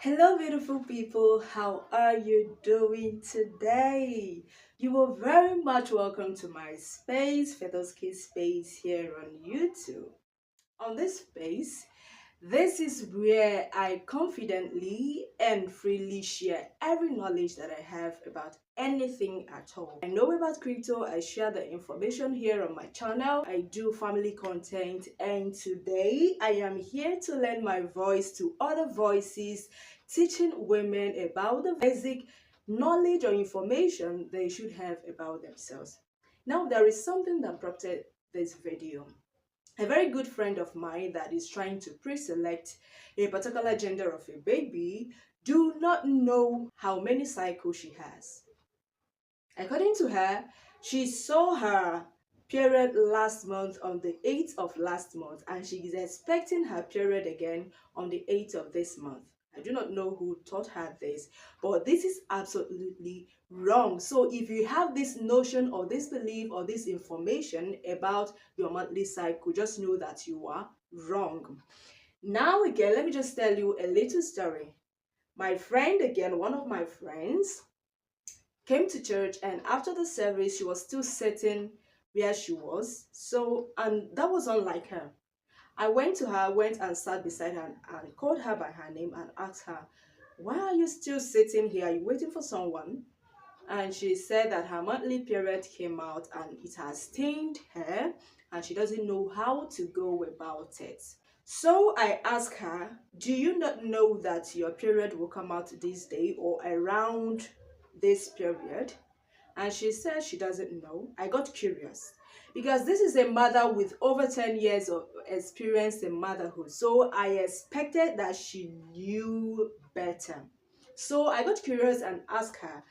Hello, beautiful people. How are you doing today? You are very much welcome to my space, Fedoski Space, here on YouTube. On this space, this is where I confidently and freely share every knowledge that I have about anything at all. I know about crypto, I share the information here on my channel. I do family content, and today I am here to lend my voice to other voices teaching women about the basic knowledge or information they should have about themselves. Now, there is something that prompted this video. A very good friend of mine that is trying to pre-select a particular gender of a baby do not know how many cycles she has. According to her, she saw her period last month on the 8th of last month, and she is expecting her period again on the 8th of this month. I do not know who taught her this, but this is absolutely wrong. So if you have this notion or this belief or this information about your monthly cycle, just know that you are wrong. Now again, let me just tell you a little story. My friend, again, one of my friends, came to church, and after the service she was still sitting where she was, and that was unlike her. I went and sat beside her and called her by her name and asked her, why are you still sitting here? Are you waiting for someone? And she said that her monthly period came out and it has stained her, and she doesn't know how to go about it. So I asked her, do you not know that your period will come out this day or around this period? And she said she doesn't know. I got curious because this is a mother with over 10 years of experience in motherhood. So I expected that she knew better. So I got curious and asked her,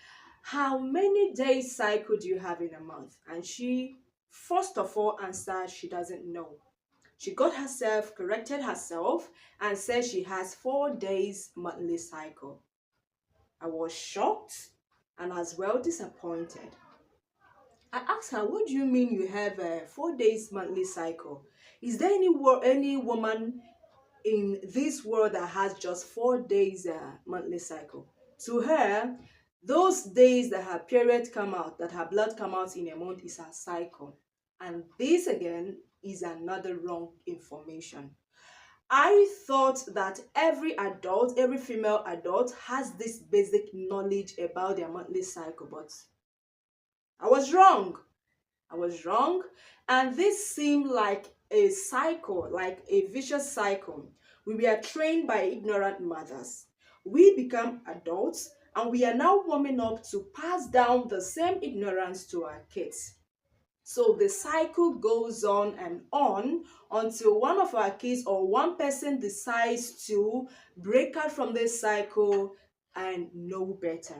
how many days cycle do you have in a month? And she, first of all, answered she doesn't know. She got herself, corrected herself, and said she has 4 days monthly cycle. I was shocked and as well disappointed. I asked her, what do you mean you have a 4 days monthly cycle? Is there any woman in this world that has just 4 days monthly cycle? To her, those days that her period come out, that her blood come out in a month is her cycle. And this again is another wrong information. I thought that every adult, every female adult has this basic knowledge about their monthly cycle, but I was wrong. I was wrong. And this seemed like a cycle, like a vicious cycle. We were trained by ignorant mothers. We become adults and we are now warming up to pass down the same ignorance to our kids. So the cycle goes on and on until one of our kids or one person decides to break out from this cycle and know better.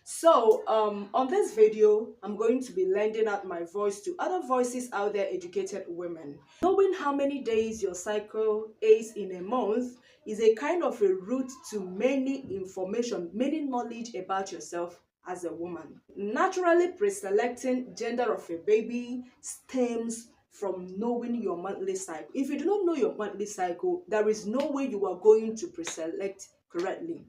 So on this video, I'm going to be lending out my voice to other voices out there, educated women. Knowing how many days your cycle is in a month is a kind of a route to many information, many knowledge about yourself as a woman. Naturally, pre-selecting gender of a baby stems from knowing your monthly cycle. If you do not know your monthly cycle, there is no way you are going to pre-select correctly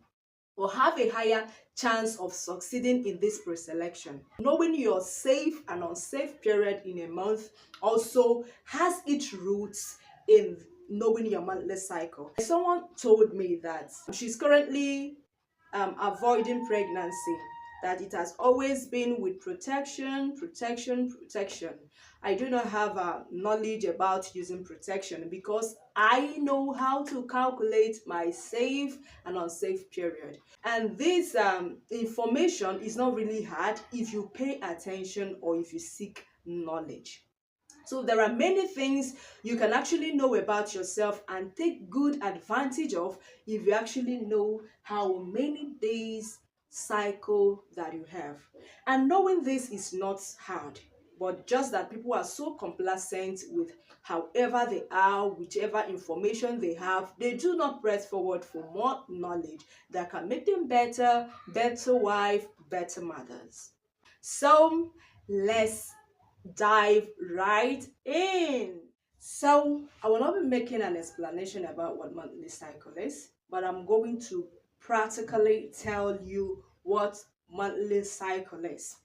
or have a higher chance of succeeding in this pre-selection. Knowing your safe and unsafe period in a month also has its roots in knowing your monthly cycle. Someone told me that she's currently avoiding pregnancy, that it has always been with protection. I do not have knowledge about using protection because I know how to calculate my safe and unsafe period. And this information is not really hard if you pay attention or if you seek knowledge. So there are many things you can actually know about yourself and take good advantage of if you actually know how many days cycle that you have. And knowing this is not hard, but just that people are so complacent with however they are, whichever information they have, they do not press forward for more knowledge that can make them better wife, better mothers. So let's dive right in. So I will not be making an explanation about what monthly cycle is, but I'm going to practically tell you what monthly cycle is.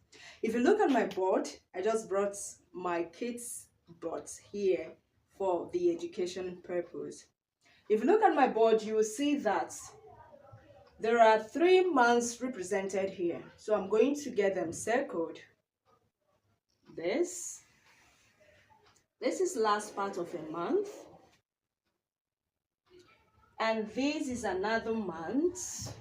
If you look at my board, I just brought my kids' boards here for the education purpose. If you look at my board, you will see that there are 3 months represented here. So I'm going to get them circled. This is last part of a month. And this is another month.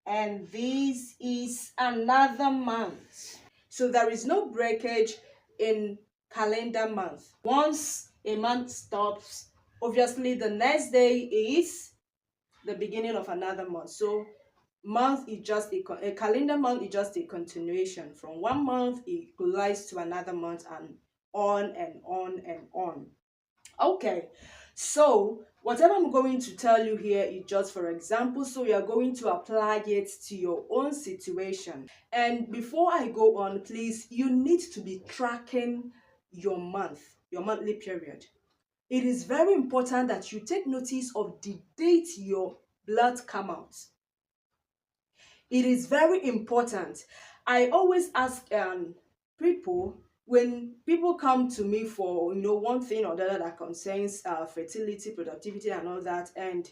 And this is another month. So there is no breakage in calendar month. Once a month stops, obviously the next day is the beginning of another month. So month is just a calendar month is just a continuation. From one month it goes to another month, and on and on and on. Okay, so whatever I'm going to tell you here is just for example, so you are going to apply it to your own situation. And before I go on, please, you need to be tracking your monthly period. It is very important that you take notice of the date your blood come out. It is very important. I always ask people, when people come to me for one thing or the other that concerns fertility, productivity, and all that, and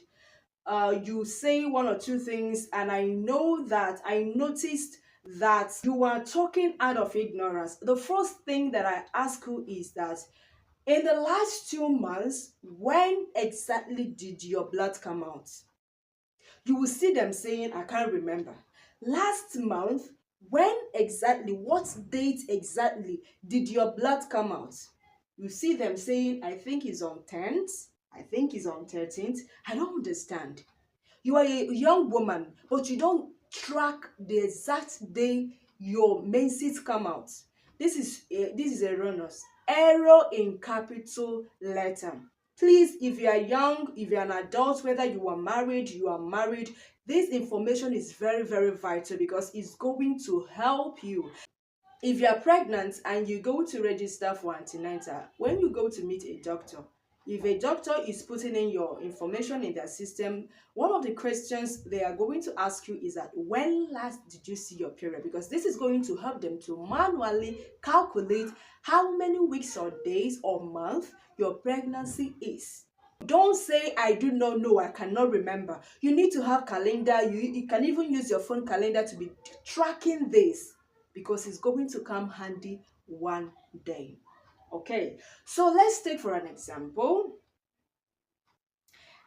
you say one or two things, and I noticed that you are talking out of ignorance. The first thing that I ask you is that in the last 2 months, when exactly did your blood come out? You will see them saying, I can't remember. Last month, when exactly, what date exactly did your blood come out? You see them saying, I think it's on 10th, I think it's on 13th. I don't understand. You are a young woman, but you don't track the exact day your menses come out. This is erroneous. Error in capital letter. Please, if you are young, if you are an adult, whether you are married, this information is very, very vital because it's going to help you. If you are pregnant and you go to register for antenatal, when you go to meet a doctor, if a doctor is putting in your information in their system, one of the questions they are going to ask you is that when last did you see your period? Because this is going to help them to manually calculate how many weeks or days or month your pregnancy is. Don't say, I do not know, I cannot remember. You need to have calendar. You can even use your phone calendar to be tracking this, because it's going to come handy one day. Okay, so let's take for an example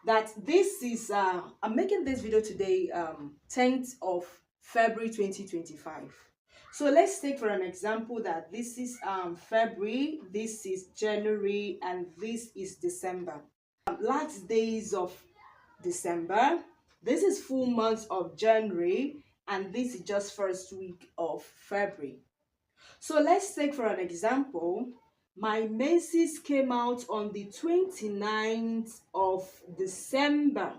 that this is I'm making this video today 10th of February 2025. So let's take for an example that this is February, this is January, and this is December. Last days of December, this is full month of January, and this is just first week of February. So let's take for an example, my menses came out on the 29th of December.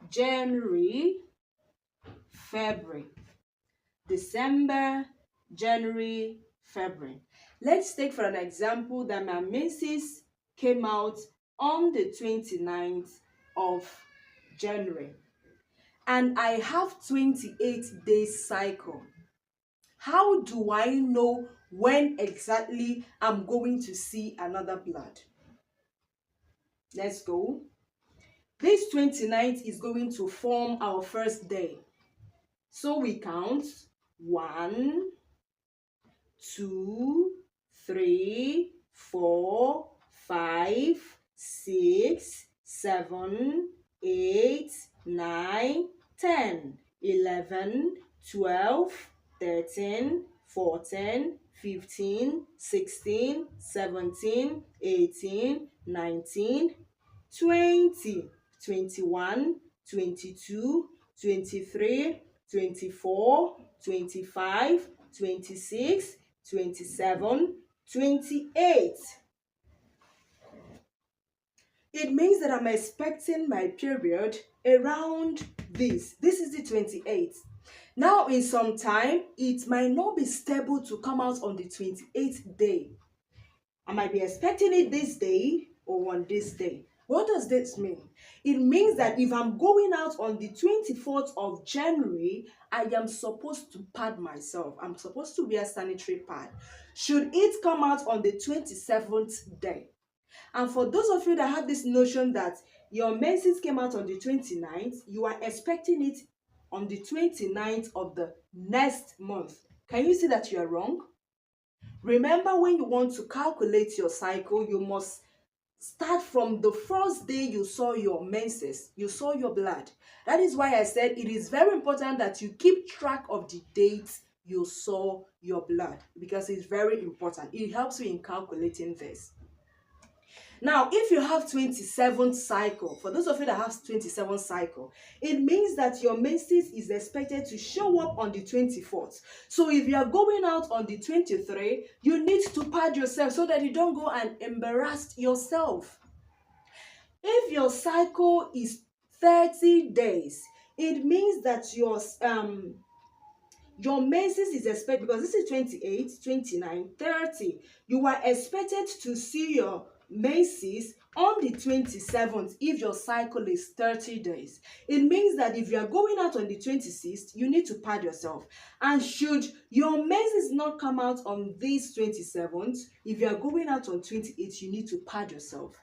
January, February. December, January, February. Let's take for an example that my menses came out on the 29th of January. And I have 28 days cycle. How do I know when exactly I'm going to see another blood? Let's go. This 29th is going to form our first day. So we count 1, 2, 3, 4, 5, 6, 7, 8, 9, 10, 11, 12, 13, 14, 15, 16, 17, 18, 19, 20, 21, 22, 23, 24, 25, 26, 27, 28. It means that I'm expecting my period around this. This is the 28th. Now, in some time, it might not be stable to come out on the 28th day. I might be expecting it this day or on this day. What does this mean? It means that if I'm going out on the 24th of January, I am supposed to pad myself. I'm supposed to wear sanitary pad. Should it come out on the 27th day? And for those of you that have this notion that your menses came out on the 29th, you are expecting it on the 29th of the next month. Can you see that you are wrong? Remember, when you want to calculate your cycle, you must start from the first day you saw your menses, you saw your blood. That is why I said it is very important that you keep track of the dates you saw your blood, because it's very important. It helps you in calculating this. Now, if you have 27th cycle, for those of you that have 27th cycle, it means that your menses is expected to show up on the 24th. So if you are going out on the 23rd, you need to pad yourself so that you don't go and embarrass yourself. If your cycle is 30 days, it means that your menses is expected, because this is 28, 29, 30. You are expected to see your menses on the 27th if your cycle is 30 days. It means that if you are going out on the 26th, you need to pad yourself. And should your menses not come out on this 27th, if you are going out on 28th, you need to pad yourself.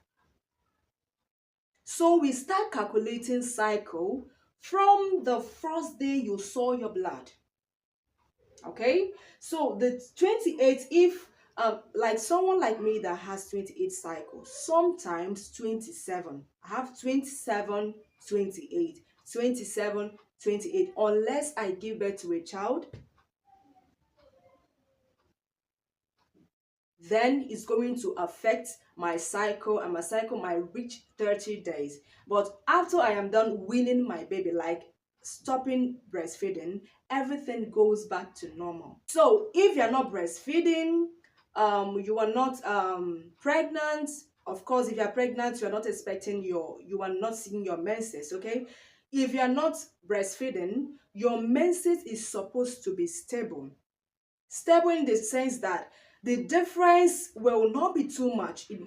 So we start calculating cycle from the first day you saw your blood. Okay, so the 28th, if like someone like me that has 28 cycles, sometimes 27, I have 27, 28, 27, 28, unless I give birth to a child, then it's going to affect my cycle, and my cycle might reach 30 days. But after I am done weaning my baby, like stopping breastfeeding, everything goes back to normal. So if you're not breastfeeding, you are not pregnant, of course, if you're pregnant, you're not expecting you are not seeing your menses, okay? If you're not breastfeeding, your menses is supposed to be stable. Stable in the sense that the difference will not be too much. It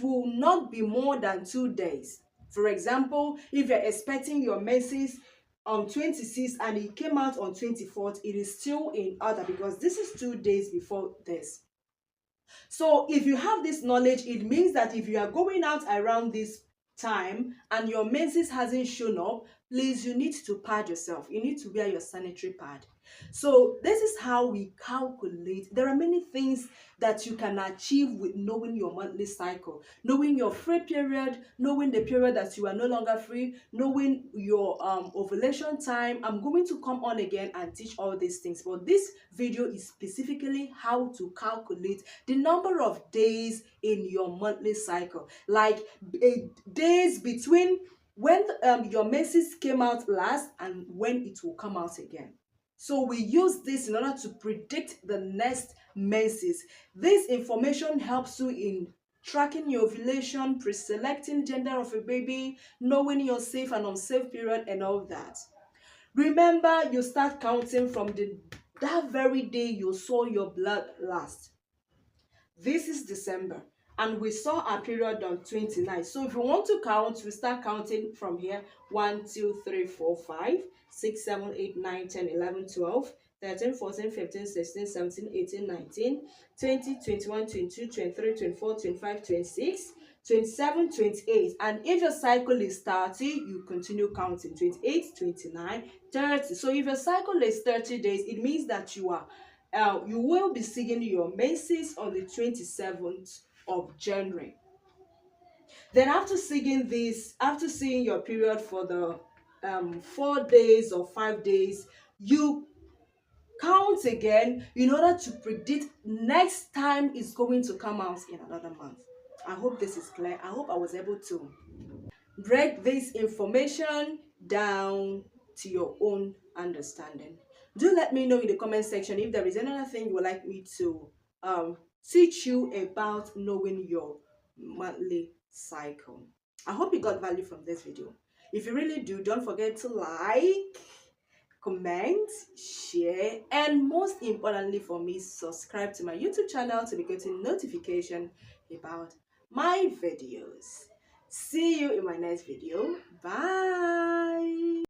will not be more than 2 days. For example, if you're expecting your menses on 26th and it came out on 24th, it is still in order, because this is 2 days before this. So if you have this knowledge, it means that if you are going out around this time and your menses hasn't shown up, please, you need to pad yourself. You need to wear your sanitary pad. So this is how we calculate. There are many things that you can achieve with knowing your monthly cycle, knowing your free period, knowing the period that you are no longer free, knowing your ovulation time. I'm going to come on again and teach all these things, but this video is specifically how to calculate the number of days in your monthly cycle, like days between when your menses came out last and when it will come out again. So we use this in order to predict the next menses. This information helps you in tracking your ovulation, pre-selecting gender of a baby, knowing your safe and unsafe period, and all that. Remember, you start counting from that very day you saw your blood last. This is December, and we saw our period on 29. So if you want to count, we start counting from here. 1, 2, 3, 4, 5, 6, 7, 8, 9, 10, 11, 12, 13, 14, 15, 16, 17, 18, 19, 20, 21, 22, 23, 24, 25, 26, 27, 28. And if your cycle is 30, you continue counting 28, 29, 30. So if your cycle is 30 days, it means that you will be seeing your menses on the 27th of January. Then after seeing your period for the 4 days or 5 days, you count again in order to predict next time is going to come out in another month. I hope this is clear. I hope I was able to break this information down to your own understanding. Do let me know in the comment section if there is another thing you would like me to teach you about knowing your monthly cycle. I hope you got value from this video. If you really do, don't forget to like, comment, share, and most importantly for me, subscribe to my YouTube channel to be getting notification about my videos. See you in my next video. Bye.